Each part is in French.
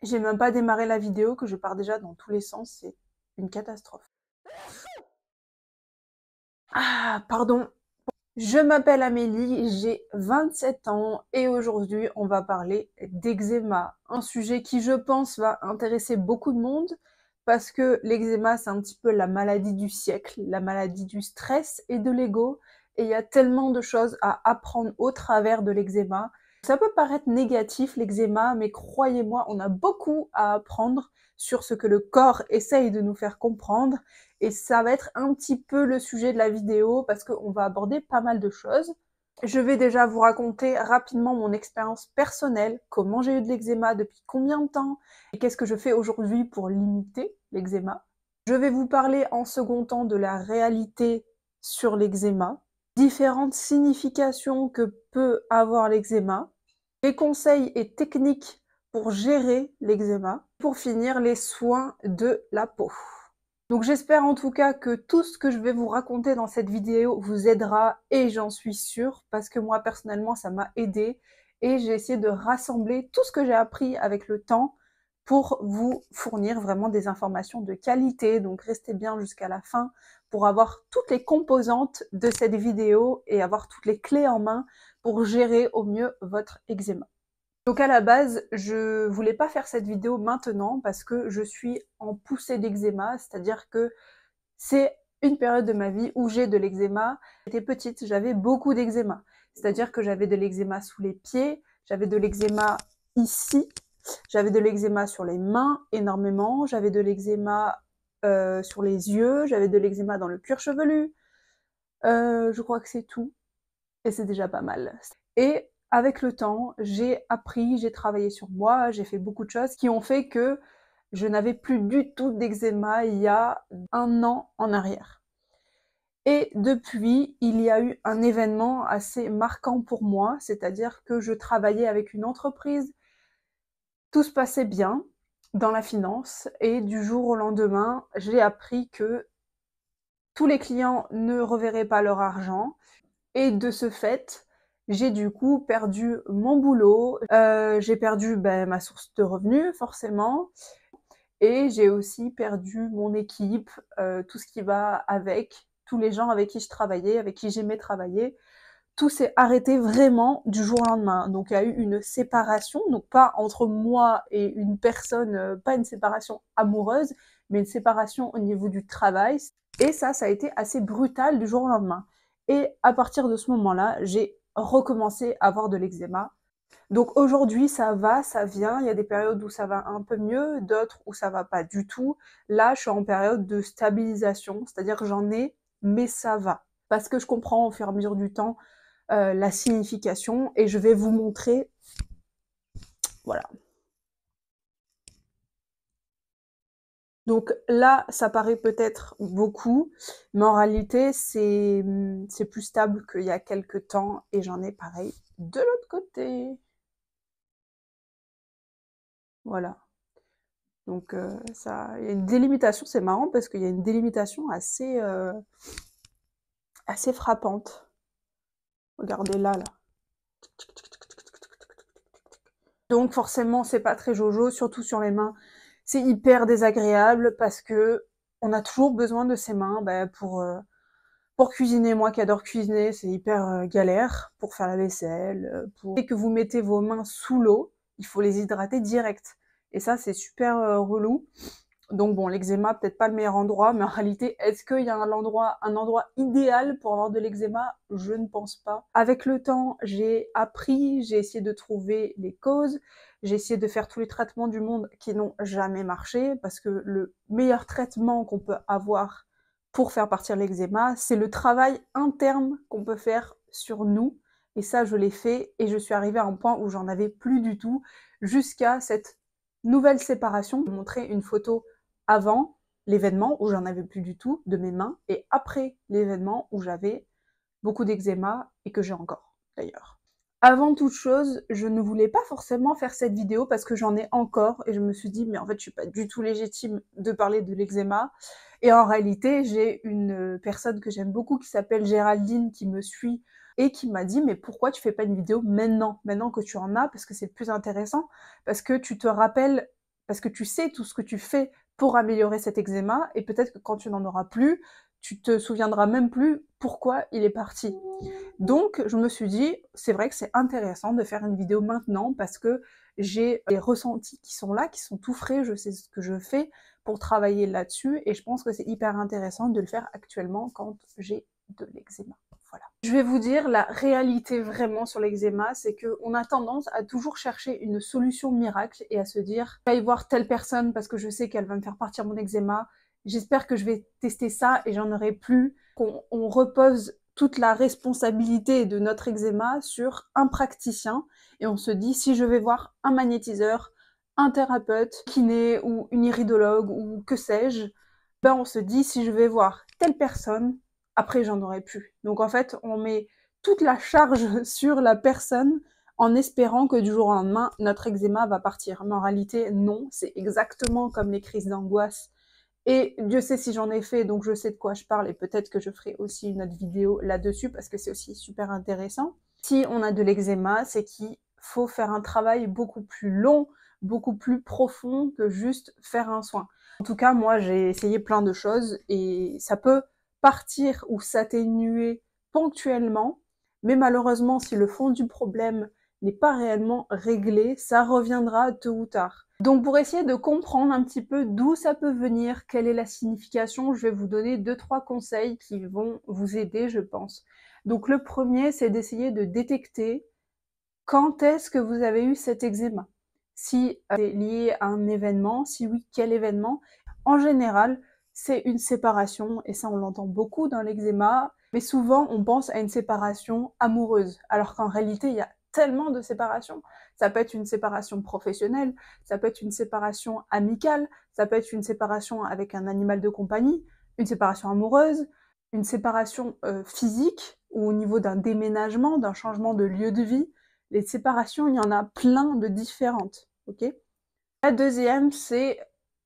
J'ai même pas démarré la vidéo que je pars déjà dans tous les sens, c'est une catastrophe. Ah, pardon. Je m'appelle Amélie, j'ai 27 ans et aujourd'hui on va parler d'eczéma. Un sujet qui je pense va intéresser beaucoup de monde parce que l'eczéma c'est un petit peu la maladie du siècle, la maladie du stress et de l'ego et il y a tellement de choses à apprendre au travers de l'eczéma. Ça peut paraître négatif l'eczéma mais croyez-moi on a beaucoup à apprendre sur ce que le corps essaye de nous faire comprendre et ça va être un petit peu le sujet de la vidéo parce qu'on va aborder pas mal de choses. Je vais déjà vous raconter rapidement mon expérience personnelle, comment j'ai eu de l'eczéma, depuis combien de temps, et qu'est-ce que je fais aujourd'hui pour limiter l'eczéma. Je vais vous parler en second temps de la réalité sur l'eczéma, différentes significations que peut avoir l'eczéma, les conseils et techniques pour gérer l'eczéma, pour finir les soins de la peau. Donc j'espère en tout cas que tout ce que je vais vous raconter dans cette vidéo vous aidera et j'en suis sûre parce que moi personnellement ça m'a aidé et j'ai essayé de rassembler tout ce que j'ai appris avec le temps pour vous fournir vraiment des informations de qualité. Donc restez bien jusqu'à la fin pour avoir toutes les composantes de cette vidéo et avoir toutes les clés en main pour gérer au mieux votre eczéma. Donc à la base, je voulais pas faire cette vidéo maintenant parce que je suis en poussée d'eczéma, c'est-à-dire que c'est une période de ma vie où j'ai de l'eczéma. J'étais petite, j'avais beaucoup d'eczéma, c'est-à-dire que j'avais de l'eczéma sous les pieds, j'avais de l'eczéma ici, j'avais de l'eczéma sur les mains énormément, j'avais de l'eczéma sur les yeux, j'avais de l'eczéma dans le cuir chevelu, je crois que c'est tout, et c'est déjà pas mal. Et avec le temps, j'ai appris, j'ai travaillé sur moi, j'ai fait beaucoup de choses qui ont fait que je n'avais plus du tout d'eczéma il y a 1 an en arrière. Et depuis, il y a eu un événement assez marquant pour moi, c'est-à-dire que je travaillais avec une entreprise, tout se passait bien dans la finance, et du jour au lendemain, j'ai appris que tous les clients ne reverraient pas leur argent, et de ce fait, j'ai du coup perdu mon boulot, j'ai perdu ma source de revenus forcément, et j'ai aussi perdu mon équipe, tout ce qui va avec, tous les gens avec qui je travaillais, avec qui j'aimais travailler. Tout s'est arrêté vraiment du jour au lendemain. Donc il y a eu une séparation, donc pas entre moi et une personne, pas une séparation amoureuse, mais une séparation au niveau du travail. Et ça a été assez brutal du jour au lendemain. Et à partir de ce moment-là, j'ai recommencé à avoir de l'eczéma. Donc aujourd'hui, ça va, ça vient. Il y a des périodes où ça va un peu mieux, d'autres où ça va pas du tout. Là, je suis en période de stabilisation, c'est-à-dire que j'en ai, mais ça va. Parce que je comprends au fur et à mesure du temps la signification et je vais vous montrer. Voilà. Donc là, ça paraît peut-être beaucoup, mais en réalité, c'est plus stable qu'il y a quelques temps et j'en ai pareil de l'autre côté. Voilà. Donc ça, il y a une délimitation, c'est marrant parce qu'il y a une délimitation assez frappante. Regardez là, là. Donc forcément, c'est pas très jojo, surtout sur les mains. C'est hyper désagréable parce que on a toujours besoin de ses mains pour cuisiner. Moi qui adore cuisiner, c'est hyper galère pour faire la vaisselle. Dès que vous mettez vos mains sous l'eau, il faut les hydrater direct. Et ça, c'est super relou. Donc bon, l'eczéma, peut-être pas le meilleur endroit, mais en réalité, est-ce qu'il y a un endroit idéal pour avoir de l'eczéma? Je ne pense pas. Avec le temps, j'ai appris, j'ai essayé de trouver les causes, j'ai essayé de faire tous les traitements du monde qui n'ont jamais marché, parce que le meilleur traitement qu'on peut avoir pour faire partir l'eczéma, c'est le travail interne qu'on peut faire sur nous. Et ça, je l'ai fait, et je suis arrivée à un point où j'en avais plus du tout, jusqu'à cette nouvelle séparation. Je vais vous montrer une photo avant l'événement où j'en avais plus du tout de mes mains et après l'événement où j'avais beaucoup d'eczéma et que j'ai encore d'ailleurs. Avant toute chose, je ne voulais pas forcément faire cette vidéo parce que j'en ai encore et je me suis dit mais en fait je suis pas du tout légitime de parler de l'eczéma et en réalité j'ai une personne que j'aime beaucoup qui s'appelle Géraldine qui me suit et qui m'a dit mais pourquoi tu fais pas une vidéo maintenant que tu en as parce que c'est plus intéressant parce que tu te rappelles parce que tu sais tout ce que tu fais pour améliorer cet eczéma, et peut-être que quand tu n'en auras plus, tu te souviendras même plus pourquoi il est parti. Donc, je me suis dit, c'est vrai que c'est intéressant de faire une vidéo maintenant parce que j'ai les ressentis qui sont là, qui sont tout frais, je sais ce que je fais pour travailler là-dessus et je pense que c'est hyper intéressant de le faire actuellement quand j'ai de l'eczéma. Voilà. Je vais vous dire la réalité vraiment sur l'eczéma, c'est qu'on a tendance à toujours chercher une solution miracle et à se dire, je vais aller voir telle personne parce que je sais qu'elle va me faire partir mon eczéma, j'espère que je vais tester ça et j'en aurai plus. On repose toute la responsabilité de notre eczéma sur un praticien et on se dit si je vais voir un magnétiseur, un thérapeute, kiné ou une iridologue ou que sais-je, ben on se dit si je vais voir telle personne, après j'en aurai plus. Donc en fait, on met toute la charge sur la personne en espérant que du jour au lendemain, notre eczéma va partir. Mais en réalité, non, c'est exactement comme les crises d'angoisse. Et Dieu sait si j'en ai fait, donc je sais de quoi je parle, et peut-être que je ferai aussi une autre vidéo là-dessus, parce que c'est aussi super intéressant. Si on a de l'eczéma, c'est qu'il faut faire un travail beaucoup plus long, beaucoup plus profond que juste faire un soin. En tout cas, moi, j'ai essayé plein de choses, et ça peut partir ou s'atténuer ponctuellement, mais malheureusement, si le fond du problème n'est pas réellement réglé, ça reviendra tôt ou tard. Donc pour essayer de comprendre un petit peu d'où ça peut venir, quelle est la signification, je vais vous donner 2-3 conseils qui vont vous aider, je pense. Donc le premier, c'est d'essayer de détecter quand est-ce que vous avez eu cet eczéma. Si c'est lié à un événement, si oui, quel événement. En général, c'est une séparation, et ça on l'entend beaucoup dans l'eczéma, mais souvent on pense à une séparation amoureuse, alors qu'en réalité il y a tellement de séparations. Ça peut être une séparation professionnelle, ça peut être une séparation amicale, ça peut être une séparation avec un animal de compagnie, une séparation amoureuse, une séparation physique, ou au niveau d'un déménagement, d'un changement de lieu de vie. Les séparations, il y en a plein de différentes, ok? La deuxième, c'est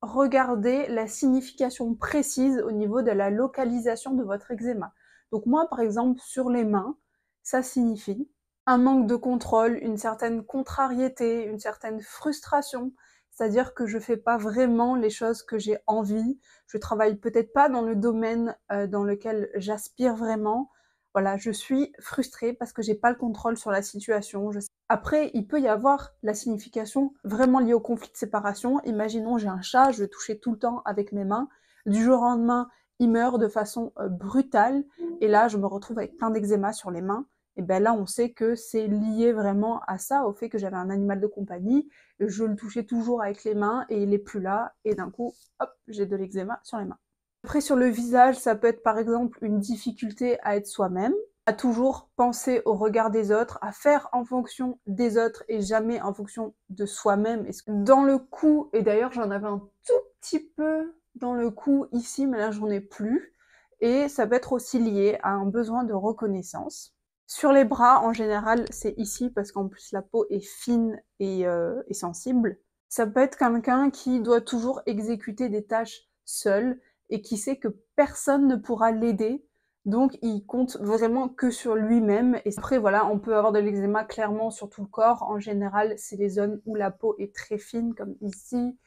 regarder la signification précise au niveau de la localisation de votre eczéma. Donc moi, par exemple, sur les mains, ça signifie un manque de contrôle, une certaine contrariété, une certaine frustration, c'est-à-dire que je fais pas vraiment les choses que j'ai envie, je travaille peut-être pas dans le domaine dans lequel j'aspire vraiment. Voilà, je suis frustrée parce que j'ai pas le contrôle sur la situation. Après, il peut y avoir la signification vraiment liée au conflit de séparation. Imaginons, j'ai un chat, je le touchais tout le temps avec mes mains. Du jour au lendemain, il meurt de façon brutale. Et là, je me retrouve avec plein d'eczéma sur les mains. Et ben là, on sait que c'est lié vraiment à ça, au fait que j'avais un animal de compagnie. Je le touchais toujours avec les mains et il est plus là. Et d'un coup, hop, j'ai de l'eczéma sur les mains. Après, sur le visage, ça peut être par exemple une difficulté à être soi-même, à toujours penser au regard des autres, à faire en fonction des autres et jamais en fonction de soi-même. Dans le cou, et d'ailleurs j'en avais un tout petit peu dans le cou ici, mais là j'en ai plus, et ça peut être aussi lié à un besoin de reconnaissance. Sur les bras, en général, c'est ici, parce qu'en plus la peau est fine et sensible. Ça peut être quelqu'un qui doit toujours exécuter des tâches seul, et qui sait que personne ne pourra l'aider, donc il compte vraiment que sur lui-même. Et après voilà, on peut avoir de l'eczéma clairement sur tout le corps. En général, c'est les zones où la peau est très fine, comme ici,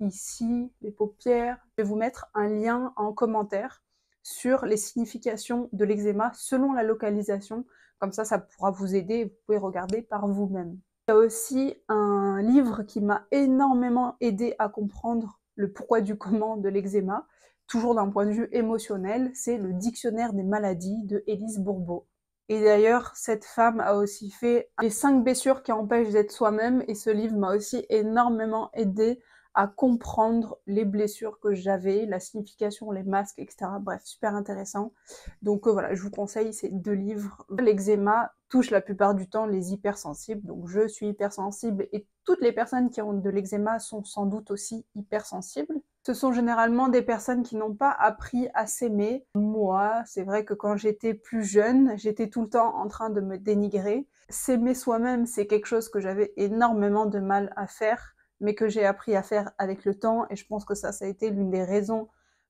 ici, les paupières. Je vais vous mettre un lien en commentaire sur les significations de l'eczéma selon la localisation. Comme ça pourra vous aider et vous pouvez regarder par vous-même. Il y a aussi un livre qui m'a énormément aidé à comprendre le pourquoi du comment de l'eczéma, toujours d'un point de vue émotionnel, c'est le Dictionnaire des maladies de Élise Bourbeau. Et d'ailleurs, cette femme a aussi fait les 5 blessures qui empêchent d'être soi-même, et ce livre m'a aussi énormément aidé à comprendre les blessures que j'avais, la signification, les masques, etc. Bref, super intéressant. Donc voilà, je vous conseille ces 2 livres. L'eczéma touche la plupart du temps les hypersensibles, donc je suis hypersensible et toutes les personnes qui ont de l'eczéma sont sans doute aussi hypersensibles. Ce sont généralement des personnes qui n'ont pas appris à s'aimer. Moi, c'est vrai que quand j'étais plus jeune, j'étais tout le temps en train de me dénigrer. S'aimer soi-même, c'est quelque chose que j'avais énormément de mal à faire, mais que j'ai appris à faire avec le temps, et je pense que ça a été l'une des raisons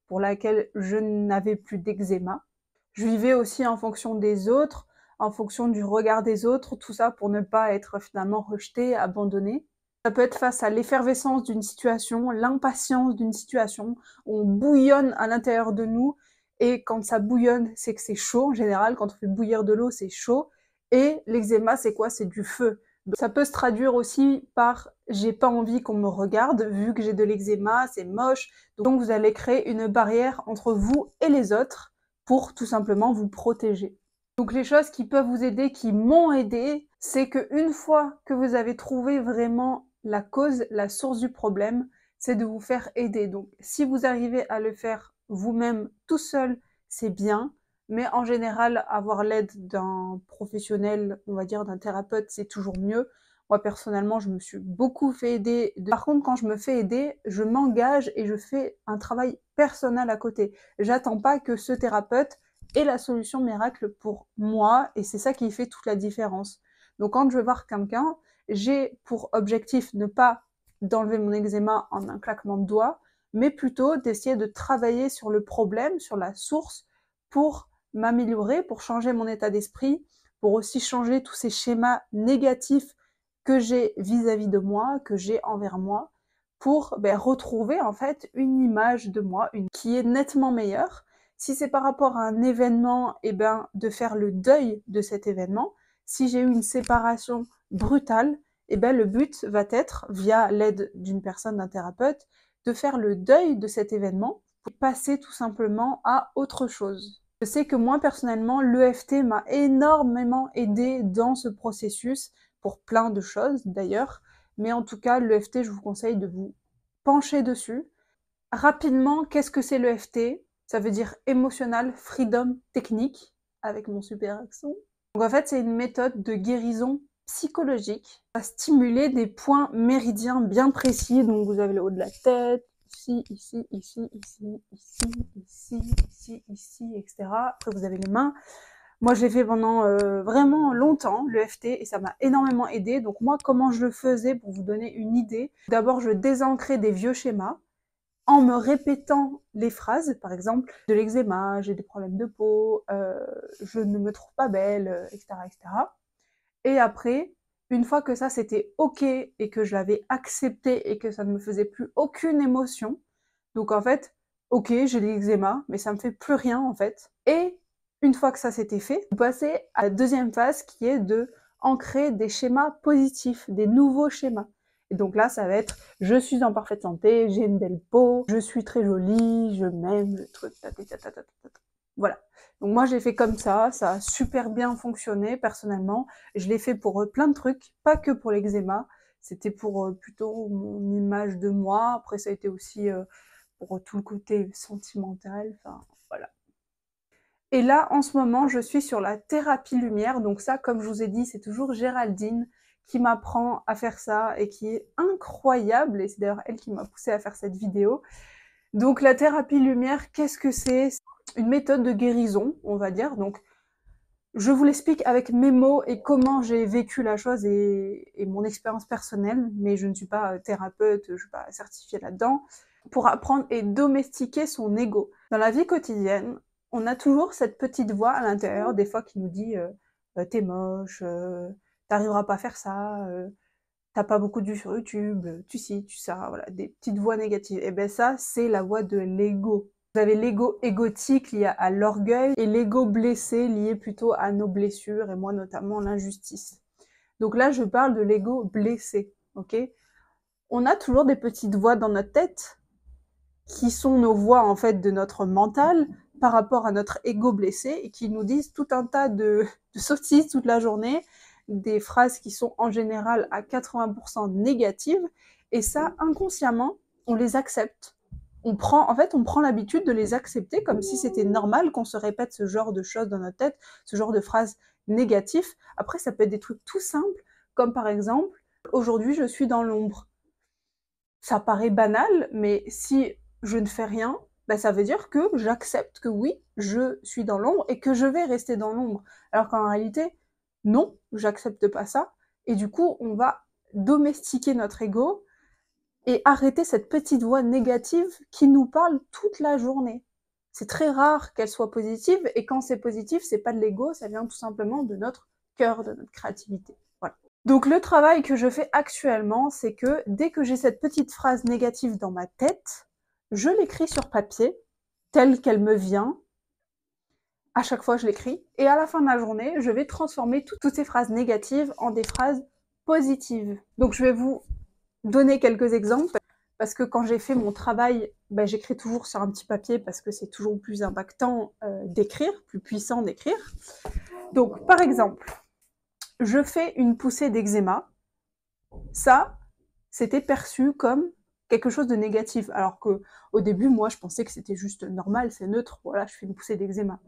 pour laquelle je n'avais plus d'eczéma. Je vivais aussi en fonction des autres, en fonction du regard des autres, tout ça pour ne pas être finalement rejetée, abandonnée. Ça peut être face à l'effervescence d'une situation, l'impatience d'une situation. On bouillonne à l'intérieur de nous et quand ça bouillonne, c'est que c'est chaud en général. Quand on fait bouillir de l'eau, c'est chaud. Et l'eczéma, c'est quoi? C'est du feu. Donc, ça peut se traduire aussi par j'ai pas envie qu'on me regarde vu que j'ai de l'eczéma, c'est moche. Donc vous allez créer une barrière entre vous et les autres pour tout simplement vous protéger. Donc les choses qui peuvent vous aider, qui m'ont aidé, c'est que une fois que vous avez trouvé vraiment la cause, la source du problème, c'est de vous faire aider. Donc si vous arrivez à le faire vous-même tout seul, c'est bien, mais en général, avoir l'aide d'un professionnel, on va dire d'un thérapeute, c'est toujours mieux. Moi personnellement, je me suis beaucoup fait aider. Par contre, quand je me fais aider, je m'engage et je fais un travail personnel à côté. J'attends pas que ce thérapeute ait la solution miracle pour moi, et c'est ça qui fait toute la différence. Donc quand je vais voir quelqu'un, j'ai pour objectif ne pas d'enlever mon eczéma en un claquement de doigts, mais plutôt d'essayer de travailler sur le problème, sur la source, pour m'améliorer, pour changer mon état d'esprit, pour aussi changer tous ces schémas négatifs que j'ai vis-à-vis de moi, que j'ai envers moi, pour retrouver en fait une image de moi qui est nettement meilleure. Si c'est par rapport à un événement, de faire le deuil de cet événement. Si j'ai eu une séparation brutale, le but va être, via l'aide d'une personne, d'un thérapeute, de faire le deuil de cet événement pour passer tout simplement à autre chose. Je sais que moi, personnellement, l'EFT m'a énormément aidé dans ce processus, pour plein de choses d'ailleurs, mais en tout cas, l'EFT, je vous conseille de vous pencher dessus. Rapidement, qu'est-ce que c'est l'EFT? Ça veut dire Emotional Freedom Technique, avec mon super accent. Donc en fait, c'est une méthode de guérison psychologique à stimuler des points méridiens bien précis. Donc vous avez le haut de la tête, ici, ici, ici, ici, ici, ici, ici, ici, etc. Après vous avez les mains. Moi, je l'ai fait pendant vraiment longtemps, l'EFT, et ça m'a énormément aidé. Donc moi, comment je le faisais pour vous donner une idée? D'abord, je désancrais des vieux schémas en me répétant les phrases, par exemple, de l'eczéma, j'ai des problèmes de peau, je ne me trouve pas belle, etc., etc. Et après, une fois que ça c'était ok et que je l'avais accepté et que ça ne me faisait plus aucune émotion, donc en fait, ok, j'ai l'eczéma, mais ça me fait plus rien en fait. Et une fois que ça s'était fait, vous passez à la deuxième phase qui est de ancrer des schémas positifs, des nouveaux schémas. Et donc là, ça va être je suis en parfaite santé, j'ai une belle peau, je suis très jolie, je m'aime, le truc, voilà. Donc moi, j'ai fait comme ça a super bien fonctionné personnellement. Je l'ai fait pour plein de trucs, pas que pour l'eczéma. C'était pour plutôt mon image de moi. Après, ça a été aussi pour tout le côté sentimental. Enfin, voilà. Et là, en ce moment, je suis sur la thérapie lumière. Donc ça, comme je vous ai dit, c'est toujours Géraldine qui m'apprend à faire ça et qui est incroyable. Et c'est d'ailleurs elle qui m'a poussée à faire cette vidéo. Donc la thérapie lumière, qu'est-ce que c'est? Une méthode de guérison, on va dire. Donc je vous l'explique avec mes mots et comment j'ai vécu la chose et mon expérience personnelle, mais je ne suis pas thérapeute, je ne suis pas certifiée là-dedans, pour apprendre et domestiquer son ego. Dans la vie quotidienne, on a toujours cette petite voix à l'intérieur, des fois qui nous dit t'es moche, t'arriveras pas à faire ça, t'as pas beaucoup de vues sur YouTube, tu ci, tu ça, voilà, des petites voix négatives. Et ben ça, c'est la voix de l'ego. Vous avez l'ego égotique lié à l'orgueil et l'ego blessé lié plutôt à nos blessures et moi notamment l'injustice. Donc là, je parle de l'ego blessé, ok? On a toujours des petites voix dans notre tête qui sont nos voix en fait de notre mental par rapport à notre ego blessé et qui nous disent tout un tas de sottises toute la journée, des phrases qui sont en général à 80% négatives, et ça, inconsciemment, on les accepte. On prend l'habitude de les accepter comme si c'était normal qu'on se répète ce genre de choses dans notre tête, ce genre de phrases négatives. Après, ça peut être des trucs tout simples, comme par exemple, aujourd'hui, je suis dans l'ombre. Ça paraît banal, mais si je ne fais rien, ça veut dire que j'accepte que oui, je suis dans l'ombre et que je vais rester dans l'ombre. Alors qu'en réalité, non, j'accepte pas ça. Et du coup, on va domestiquer notre ego et arrêter cette petite voix négative qui nous parle toute la journée. C'est très rare qu'elle soit positive, et quand c'est positif, c'est pas de l'ego, ça vient tout simplement de notre cœur, de notre créativité. Voilà. Donc le travail que je fais actuellement, c'est que dès que j'ai cette petite phrase négative dans ma tête, je l'écris sur papier, telle qu'elle me vient. À chaque fois, je l'écris. Et à la fin de la journée, je vais transformer toutes ces phrases négatives en des phrases positives. Donc je vais vous donner quelques exemples. Parce que quand j'ai fait mon travail, ben, j'écris toujours sur un petit papier parce que c'est toujours plus impactant d'écrire, plus puissant d'écrire. Donc, par exemple, je fais une poussée d'eczéma. Ça, c'était perçu comme quelque chose de négatif. Alors que au début, moi, je pensais que c'était juste normal, c'est neutre. Voilà, je fais une poussée d'eczéma.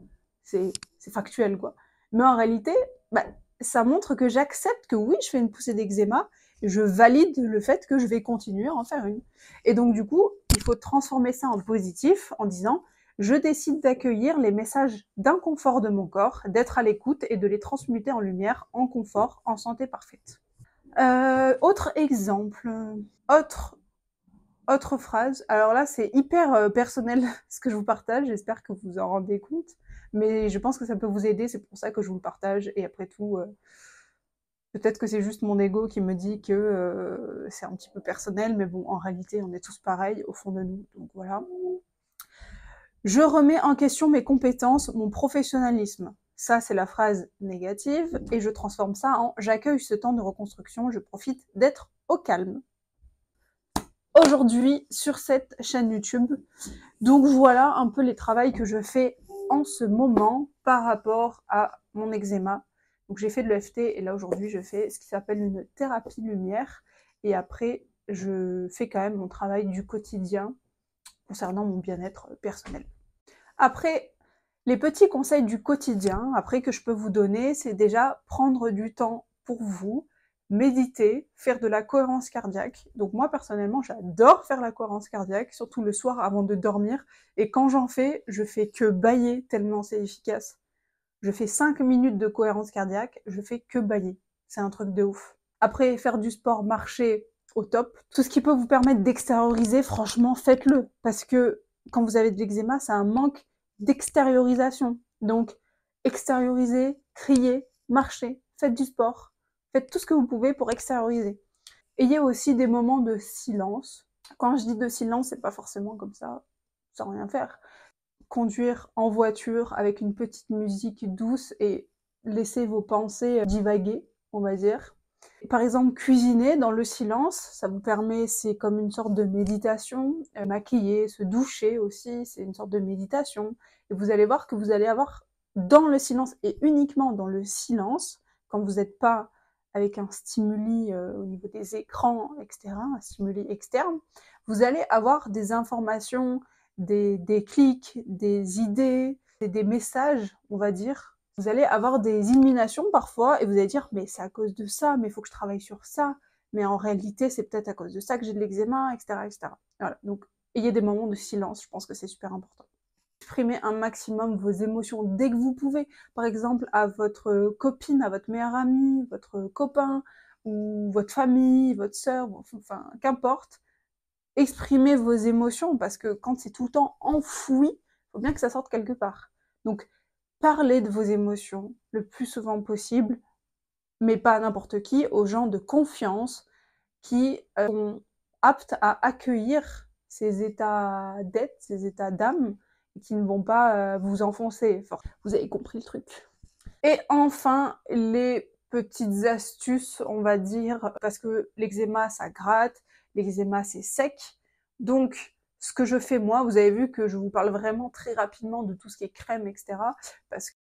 C'est factuel, quoi. Mais en réalité, bah, ça montre que j'accepte que oui, je fais une poussée d'eczéma, et je valide le fait que je vais continuer à en faire une. Et donc, du coup, il faut transformer ça en positif en disant je décide d'accueillir les messages d'inconfort de mon corps, d'être à l'écoute et de les transmuter en lumière, en confort, en santé parfaite. Autre exemple, autre autre phrase. Alors là, c'est hyper personnel ce que je vous partage. J'espère que vous vous en rendez compte, mais je pense que ça peut vous aider. C'est pour ça que je vous le partage. Et après tout, peut-être que c'est juste mon ego qui me dit que c'est un petit peu personnel, mais bon, en réalité, on est tous pareils au fond de nous. Donc voilà. Je remets en question mes compétences, mon professionnalisme. Ça, c'est la phrase négative, et je transforme ça en j'accueille ce temps de reconstruction, je profite d'être au calme. Aujourd'hui, sur cette chaîne YouTube. Donc voilà un peu les travaux que je fais en ce moment par rapport à mon eczéma. Donc j'ai fait de l'EFT et là aujourd'hui je fais ce qui s'appelle une thérapie lumière. Et après, je fais quand même mon travail du quotidien concernant mon bien-être personnel. Après, les petits conseils du quotidien, après que je peux vous donner, c'est déjà prendre du temps pour vous, méditer, faire de la cohérence cardiaque. Donc moi personnellement, j'adore faire la cohérence cardiaque, surtout le soir avant de dormir. Et quand j'en fais, je fais que bâiller tellement c'est efficace. Je fais 5 minutes de cohérence cardiaque, je fais que bâiller. C'est un truc de ouf. Après, faire du sport, marcher, au top. Tout ce qui peut vous permettre d'extérioriser, franchement, faites-le. Parce que quand vous avez de l'eczéma, c'est un manque d'extériorisation. Donc, extériorisez, criez, marchez, faites du sport, faites tout ce que vous pouvez pour extérioriser. Ayez aussi des moments de silence. Quand je dis de silence, c'est pas forcément comme ça, sans rien faire. Conduire en voiture avec une petite musique douce et laisser vos pensées divaguer, on va dire. Par exemple, cuisiner dans le silence, ça vous permet, c'est comme une sorte de méditation. Maquiller, se doucher aussi, c'est une sorte de méditation. Et vous allez voir que vous allez avoir dans le silence et uniquement dans le silence, quand vous n'êtes pas avec un stimuli au niveau des écrans, etc., un stimuli externe, vous allez avoir des informations, des clics, des idées, des messages, on va dire. Vous allez avoir des illuminations parfois et vous allez dire mais c'est à cause de ça, mais il faut que je travaille sur ça, mais en réalité c'est peut-être à cause de ça que j'ai de l'eczéma, etc., etc. Voilà, donc ayez des moments de silence, je pense que c'est super important. Exprimez un maximum vos émotions dès que vous pouvez, par exemple à votre copine, à votre meilleure amie, votre copain, ou votre famille, votre sœur, enfin qu'importe. Exprimez vos émotions parce que quand c'est tout le temps enfoui, il faut bien que ça sorte quelque part. Donc parlez de vos émotions le plus souvent possible, mais pas à n'importe qui, aux gens de confiance qui sont aptes à accueillir ces états d'être, ces états d'âme, et qui ne vont pas vous enfoncer. Vous avez compris le truc. Et enfin, les petites astuces, on va dire, parce que l'eczéma, ça gratte, l'eczéma, c'est sec. Donc, ce que je fais moi, vous avez vu que je vous parle vraiment très rapidement de tout ce qui est crème, etc. Parce que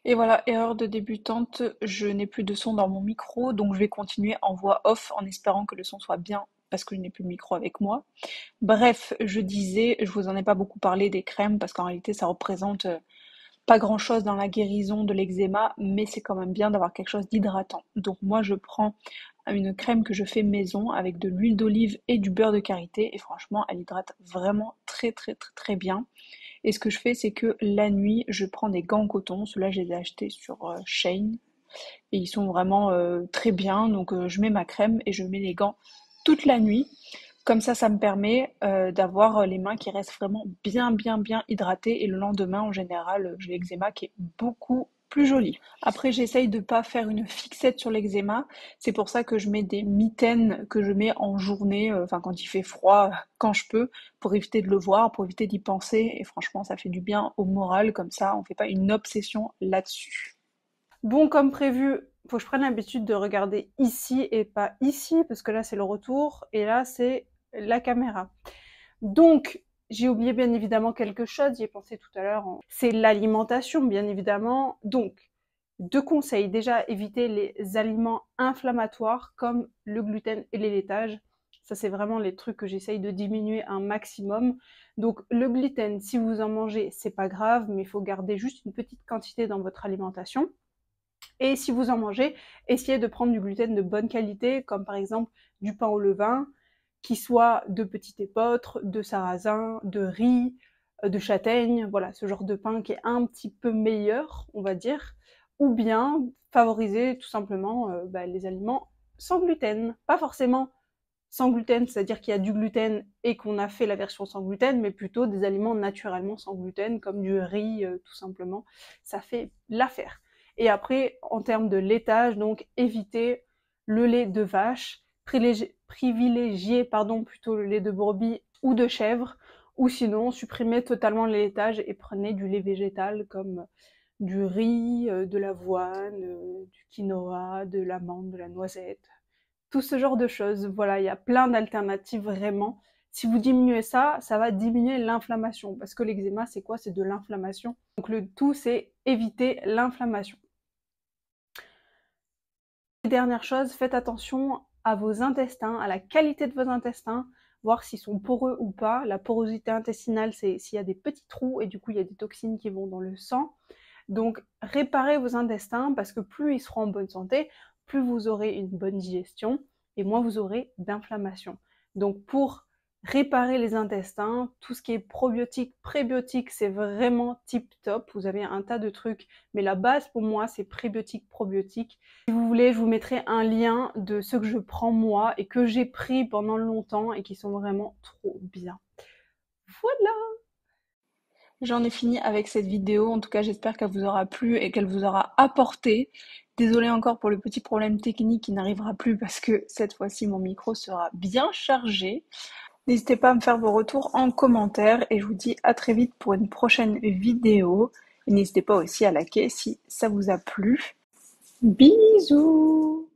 Et voilà, erreur de débutante, je n'ai plus de son dans mon micro, donc je vais continuer en voix off en espérant que le son soit bien parce que je n'ai plus le micro avec moi. Bref, je disais, je vous en ai pas beaucoup parlé des crèmes parce qu'en réalité ça représente pas grand-chose dans la guérison de l'eczéma, mais c'est quand même bien d'avoir quelque chose d'hydratant. Donc moi je prends une crème que je fais maison avec de l'huile d'olive et du beurre de karité et franchement elle hydrate vraiment très très très très bien. Et ce que je fais, c'est que la nuit, je prends des gants en coton. Ceux-là, je les ai achetés sur Shein. Et ils sont vraiment très bien. Donc, je mets ma crème et je mets les gants toute la nuit. Comme ça me permet d'avoir les mains qui restent vraiment bien, bien, bien hydratées. Et le lendemain, en général, j'ai l'eczéma qui est beaucoup plus joli. Après, j'essaye de pas faire une fixette sur l'eczéma. C'est pour ça que je mets des mitaines que je mets en journée, enfin quand il fait froid, quand je peux, pour éviter de le voir, pour éviter d'y penser. Et franchement, ça fait du bien au moral, comme ça, on fait pas une obsession là-dessus. Bon, comme prévu, faut que je prenne l'habitude de regarder ici et pas ici, parce que là c'est le retour, et là c'est la caméra. Donc, j'ai oublié bien évidemment quelque chose, j'y ai pensé tout à l'heure, c'est l'alimentation bien évidemment. Donc, deux conseils, déjà éviter les aliments inflammatoires comme le gluten et les laitages. Ça c'est vraiment les trucs que j'essaye de diminuer un maximum. Donc le gluten, si vous en mangez, c'est pas grave, mais il faut garder juste une petite quantité dans votre alimentation. Et si vous en mangez, essayez de prendre du gluten de bonne qualité, comme par exemple du pain au levain, qui soit de petit épeautre, de sarrasin, de riz, de châtaigne, voilà, ce genre de pain qui est un petit peu meilleur, on va dire, ou bien favoriser tout simplement les aliments sans gluten. Pas forcément sans gluten, c'est-à-dire qu'il y a du gluten et qu'on a fait la version sans gluten, mais plutôt des aliments naturellement sans gluten, comme du riz, tout simplement. Ça fait l'affaire. Et après, en termes de laitage, donc évitez le lait de vache, privilégiez plutôt le lait de brebis ou de chèvre, ou sinon supprimez totalement le laitage et prenez du lait végétal comme du riz, de l'avoine, du quinoa, de l'amande, de la noisette, tout ce genre de choses. Voilà, il y a plein d'alternatives vraiment. Si vous diminuez ça, ça va diminuer l'inflammation. Parce que l'eczéma, c'est quoi? C'est de l'inflammation. Donc le tout, c'est éviter l'inflammation. Dernière chose, faites attention à vos intestins, à la qualité de vos intestins, voir s'ils sont poreux ou pas. La porosité intestinale, c'est s'il y a des petits trous et du coup, il y a des toxines qui vont dans le sang. Donc, réparez vos intestins parce que plus ils seront en bonne santé, plus vous aurez une bonne digestion et moins vous aurez d'inflammation. Donc, pour réparer les intestins, tout ce qui est probiotique, prébiotique, c'est vraiment tip top. Vous avez un tas de trucs, mais la base pour moi, c'est prébiotique, probiotique. Si vous voulez, je vous mettrai un lien de ceux que je prends moi et que j'ai pris pendant longtemps et qui sont vraiment trop bien. Voilà! J'en ai fini avec cette vidéo. En tout cas, j'espère qu'elle vous aura plu et qu'elle vous aura apporté. Désolée encore pour le petit problème technique qui n'arrivera plus parce que cette fois-ci, mon micro sera bien chargé. N'hésitez pas à me faire vos retours en commentaire et je vous dis à très vite pour une prochaine vidéo. Et n'hésitez pas aussi à liker si ça vous a plu. Bisous!